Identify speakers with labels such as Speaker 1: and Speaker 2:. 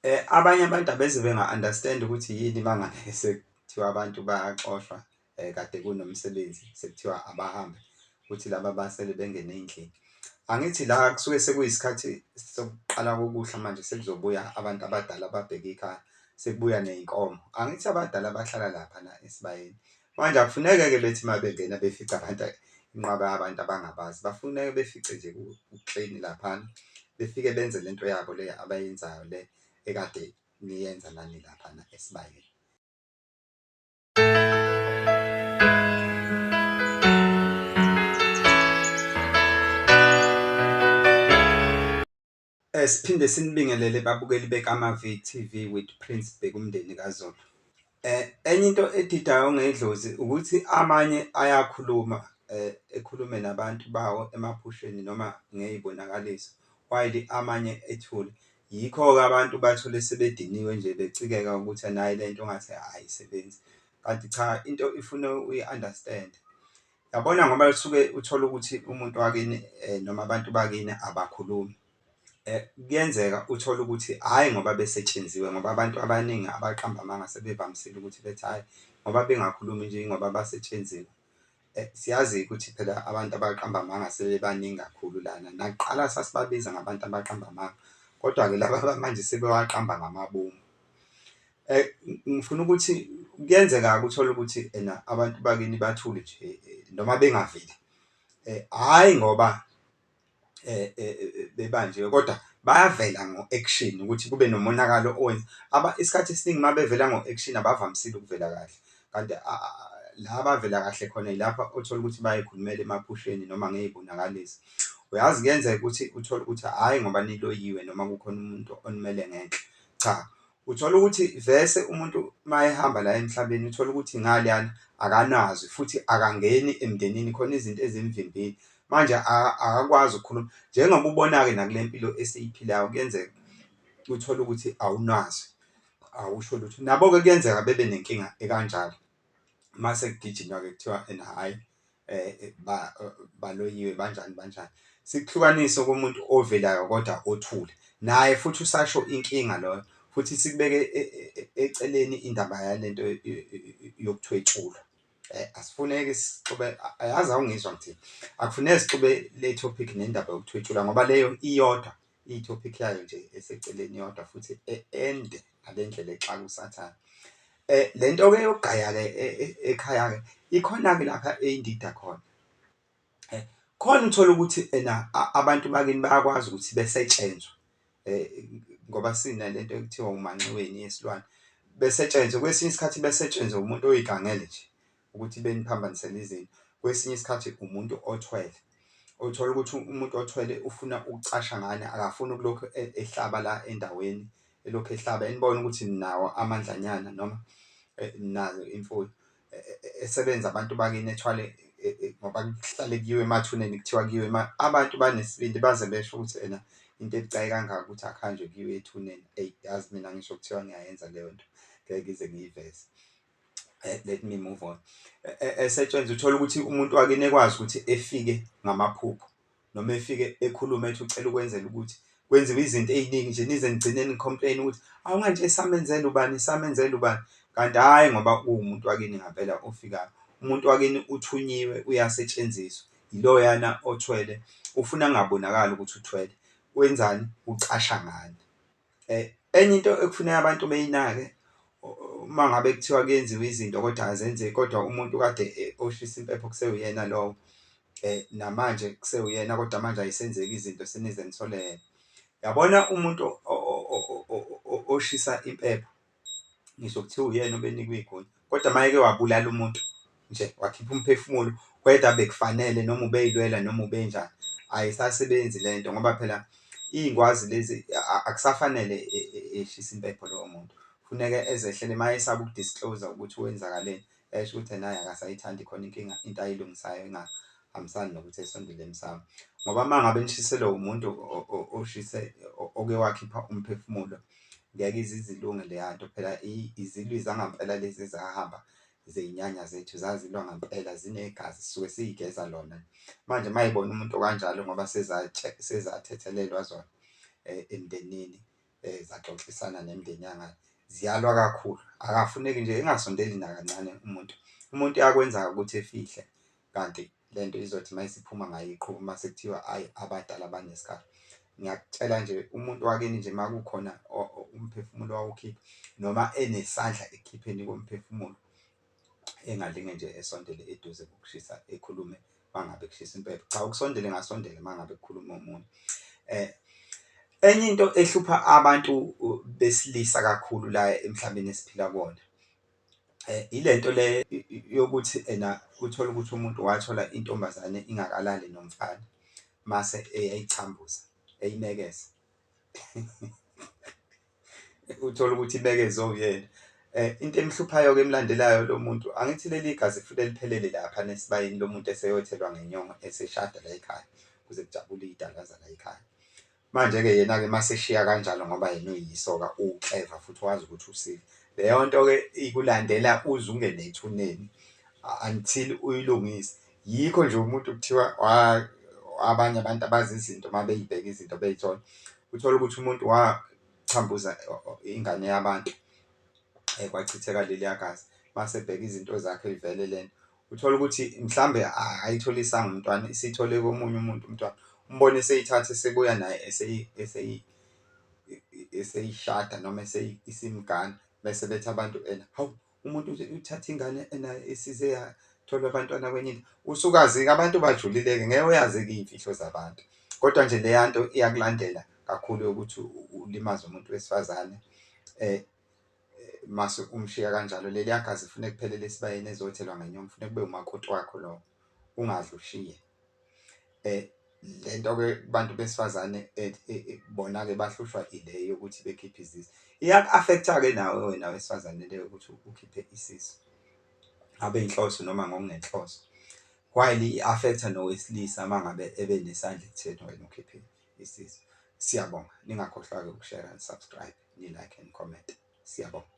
Speaker 1: Abanye abantu abeze benga-understand ukuthi yini mangane sekuthiwa abantu bayaxoshwa kade kunomsebenzi sekuthiwa abahambe ukuthi laba basele bengene ey'ndlini. Angithi la kusuke sekuyisikhathi sokuqala kokuhla manje sekuzobuya abantu abadala ababheke ikhaya, sekubuya ney'nkomo. Angithi abadala bahlala laphana esibayeni. Manje akufuneke-ke bethi uma bengena befica abantu inqwaba yabantu abangabazi. Bafuneke befice nje u-clean laphana, befike benze lento yabo le abayenzayo le ekade niyenza nani laphana esibayeni. Siphinde sinibingelele babukeli beKamavi TV with Prince Bheka umndeni kaZulu. Enye into edidayo ngedlozi ukuthi amanye ayakhuluma ekhulume nabantu bawo emaphusheni noma ngey'bonakaliso, while amanye ethule. Yikho-ke abantu bathole sebediniwe nje becikeka ukuthi nayi lento ngathi ayisebenzi. Kanti cha, into ifuna uyi-understand. Yabona ngoba usuke uthola ukuthi umuntu wakini noma abantu bakini abakhulumi. Kuyenzeka uthole ukuthi hhayi ngoba besetshenziwe ngoba abantu abaningi abaqamba amanga sebevamisile ukuthi bethi hhayi ngoba bengakhulumi nje ngoba basetshenziwe. Siyazi ukuthi phela abantu abaqamba amanga sebebaningi kakhulu lana. Nakuqala sasibabiza ngabantu abaqamba amanga, kodwa-ke laba manje sebewaqamba ngamabomu. Ngifuna ukuthi kuyenzeka-ke uthole ukuthi ena abantu bakini bathule nje noma bengaveli. Hhayi ngoba bebanjiwe kodwa bayavela ngo-action ukuthi kube nomonakalo isikhathi esiningi uma bevela ngo-action abavamisile ukuvela kahle. Kanti la abavela kahle khona yilapha othola ukuthi bayikhulumela emaphusheni noma ngey'bonakalisi. Uyazi kuyenzeka ukuthi uthole ukuthi hhayi ngoba niloyiwe noma kukhona umuntu onimele ngenhla. Cha, uthola ukuthi vese umuntu uma ehamba la emhlabeni uthola ukuthi ngaleyana akanazwi futhi akangeni emndenini, khona izinto ezimvimbile. Manje akakwazi ukukhuluma njengoba ubona-ke nakule mpilo esiyiphilayo kuyenzeka uthole ukuthi awunazwi, awusho lutho. Nabo-ke kuyenzeka bebe nenkinga ekanjalo. Mase kugijinywa-ke kuthiwa ena hhayi baloyiwe banjani banjani. Sikuhlukanise komuntu ovelayo kodwa othule naye futhi usasho inkinga loyo futhi sikubeke eceleni indaba yalento yokuthwetshulwa. Asifuneki sixube, yazi awungizwa ngithini, akufuneki sixube le topic nendaba yokuthwetshulwa ngoba leyo iyodwa i-topic yayo nje eseceleni iyodwa futhi ende ngale ndlela exaka usathane. Le nto-ke yokugaya-ke ekhaya-ke ikhona-ke lapha ey'ndida khona. Khona uthole ukuthi ena abantu bakini bayakwazi ukuthi besetshenzwe ngoba sinalento ekuthiwa umanxiweni yesilwane. Besetshenzwe kwesinye isikhathi besetshenzwe umuntu oyigangele nje ukuthi beniphambanisele izinto. Kwesinye isikhathi umuntu othwele, uthola ukuthi umuntu othwele ufuna ukucasha ngani, akafuni ukulokhu ehlaba la endaweni, elokhu ehlaba enibone ukuthi ninawo amandlanyana noma nazo imfuyo. Esebenza abantu bakini ethwale ngoba kuhlale kuyiwe emathuneni kuthiwa kuyiwe abantu banesibindi baze besho ukuthi ena into ebucayi kangaka ukuthi akuhanjwe kuyiwe ethuneni. Eyi yazi mina ngisho kuthiwa ngiyayenza leyo nto ngeke ngize ngiyiveze. Let me move on. Esetshenzwa uthole ukuthi umuntu wakini ekwazi ukuthi efike ngamaphupho noma efike ekhulume ethi ucela ukwenzela ukuthi kwenziwe izinto ey'ningi nje nize nigcine ni-complain-a ukuthi awu manje samenzela ubani samenzela ubani. Kanti hhayi ngoba uwumuntu wakini ngampela ofikayo. Umuntu wakini uthunyiwe uyasetshenziswa yiloyana othwele, ufuna kungabonakali ukuthi uthwele. Wenzani? Ucasha ngani. Enye into ekufuneka abantu beyinake uma ngabe kuthiwa kuyenziwe izinto kodwa azenzeki kodwa umuntu kade oshisa impepho kusewuyena lowo. Namanje kusewuyena kodwa manje ayisenzeki izinto senize nithole yena. Yabona umuntu oshisa impepho, ngisho kuthiwa uyena obenikwe igunya kodwa mayeke wabulala umuntu nje wakhipha umphefumulo whether bekufanele noma ubeyilwela noma ubenjani, ayisasebenzi lento ngoba phela iy'ngwazi lezi akusafanele eshisa impepho lowo muntu. Kufuneke ezehlele uma esaba uku-disclose-a ukuthi wenzakaleni, esho ukuthi naye akasayithandi khona inkinga into ayilungisayo engahambisani nokuthi esondele emsamu. Ngoba uma ngabe nishiselwa umuntu oshise oke wakhipha umphefumulo, ngeke ize izilunge leya nto. Phela izilwi zangempela lezi ezahamba zey'nyanya zethu zazilwa ngampela zinegazi sisuke siy'geza lona. Manje uma yibona umuntu okanjalo ngoba sezathethelelwa zona emndenini, zaxoxisana nemindeni yangane, ziyalwa kakhulu. Akafuneki nje engasondeli nakancane umuntu uyakwenza ukuthi efihle, kanti lento izothi uma isiphuma ngayo iqhubu mase kuthiwa hhayi abadala banesikhathi. Ngiyakutshela nje umuntu wakini nje uma kukhona umphefumulo wawukhipha noma enesandla ekukhipheni komphefumulo, engalinge nje esondele eduze kokushisa ekhulume uma ngabe kushisa impepho. Cha, ukusondela engasondela uma ngabe kukhuluma omunye. Enye into ehlupha abantu besilisa kakhulu la emhlabeni esiphila kuwona, ile nto le yokuthi ena uthole ukuthi umuntu wathola intombazane ingakalali nomfana mase eyayichambuza eyimekeza. Uthole ukuthi imekeza owuyena. Into emhluphayo-ke emlandelayo lo muntu, angithi leli gazi futhi liphelele lapha nesibayeni lo muntu eseyothelwa ngenyongo eseshada la ekhaya kuze kujabule iy'dalazana la ekhaya. Manje-ke yena-ke mase eshiya kanjalo ngoba yena uyisoka ukleva futhi wazi ukuthi usile. Leyo nto-ke ikulandela uze ungene ethuneni until uyilungise. Yikho nje umuntu kuthiwa abanye abantu abazi izinto uma bey'bheka izinto bey'thola. Uthole ukuthi umuntu wachambuza ingane yabantu, kwachitheka leliya gazi, mase ebheka izinto zakhe ivele lento. Uthole ukuthi mhlambe ayitholisanga umntwana, isithole komunye umuntu umntwana. Umbone eseyithatha esebuya naye eseyishada noma isimgana, bese bethi abantu hawu, umuntu uthatha ingane esize yathola abantwana kwenye into. Usukazi-ke abantu bajulile-ke, ngeke uyazi-ke iy'mfihlo zabantu. Kodwa nje leya nto iyakulandela kakhulu yokuthi ulimaze umuntu wesifazane mase umshiya kanjalo. Leliya gazi kufuneka kuphelele esibayeni ezothelwa ngenyongo, kufuneka kube umakoti wakho lowo, ungadle ushiye. Le nto-ke kubantu besifazane bona-ke bahlushwa ile yokuthi bekhiphe izisu. Iyaku-affect-a-ke nawe wena wesifazane le yokuthi ukhiphe isisu, ngabe inhloso noma ngokungenhloso. While i-affect-a nowesilisa uma ngabe ebe nesandla ekutheni wena ukhiphe isisu. Siyabonga, ningakhohlwa-ke ukushera and subscribe, ni-like and comment. Siyabonga.